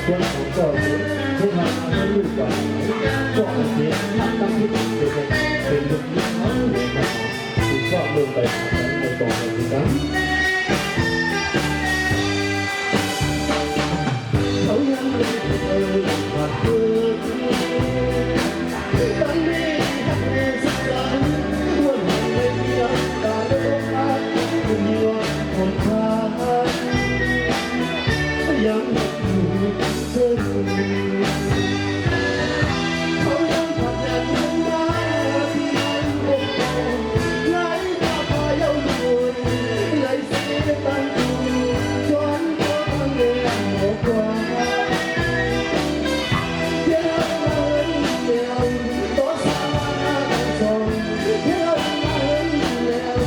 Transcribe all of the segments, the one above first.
ส่วนของก็คือผู้ทำให้ลูกหวานก็เสียตั้งที่เป็นลูกเลี้ยงเขาเลยครับถูกก็ลงไปทำนั้นในกองกิจกรรมเขายังไม่เคยผ่านเกิดตอนนี้ทำให้สุดท้ายวันนี้มีน้ำตาลงมาคุณยอมคนทางยังอยู่เธอเขายังผ่านอย่างนั้นมาที่ยังคงไหลมาพาเย้ายวนไหลเสียตันอยู่จนตัวเลี้ยงหมดกว่าเดี๋ยวเดี๋ยวตัวสามาตั้งสองเดี๋ยวเดี๋ยว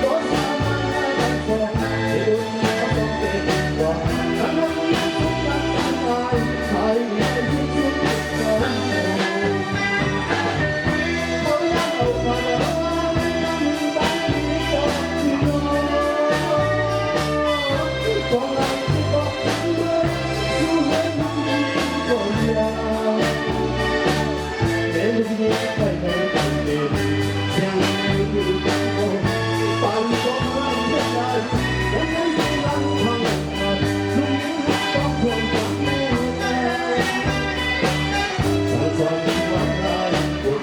ตัวสามาตั้งสองเดี๋ยวต้องเป็นกว่าทั้งนั้นยังทุกอย่างตายใครยังที่สุดของเขายังเอามาแล้วตั้งที่ตัวที่น้องของเราที่ต้องเดินสู่เรื่องนี้ก่อนยาว เดินไปไปไปเดินยังอยู่ที่ปานก็ไม่ได้ยังไม่ได้รังพังลุงต้องคงต้องเมื่อยสอนวันได้บท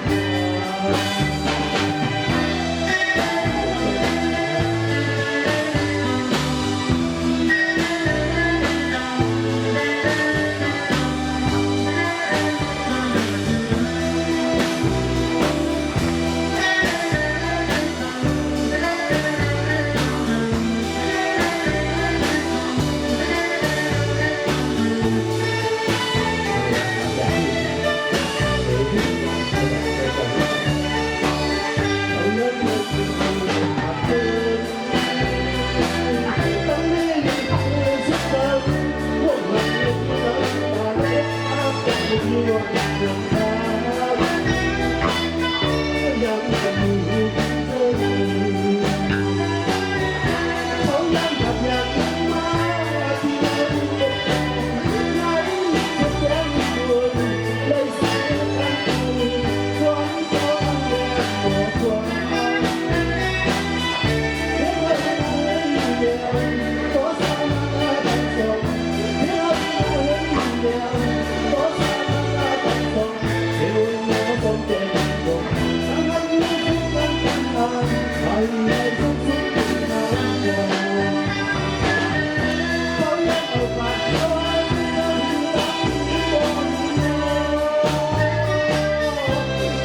ยังจะมีเธอเขายังทำอย่างนั้นมาที่ไหนไหนจะแจ้งคนเลยเสียกันความต้องแย่กว่าความเดี๋ยวเดี๋ยวตัวสามาตั้งสองเดี๋ยวตัวสามาตั้งสองเดี๋ยวต้องเจ็บปวดทั้งนั้นยังทุกข์ทั้งทางใครไม่ทุกข์สุขหนักกว่าเขายังเอาปากเอาไว้ตั้งที่บนน้ำ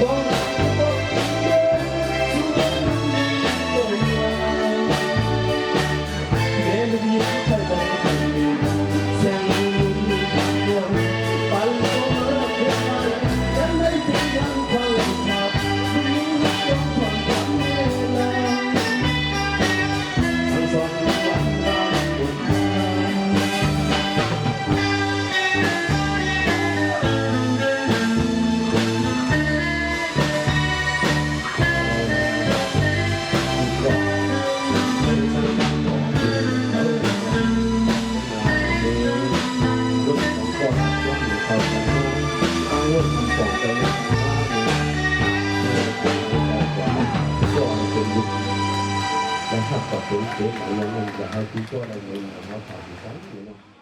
บอกรักบอกเดินสู่เรื่องนี้ก็ยาวเดินไปยิ้มไปได้ดีแสงมีดวงปันก็รักเธอยังไม่ถึงยังพลังขับมียังความจำเวลาทั้งสองวันรักบนน้ำนะครับกับเป็นเสียงอะไรมันจะให้ที่ช่วยอะไรเงินของเราผ่านที่ซ้ำอยู่เนาะ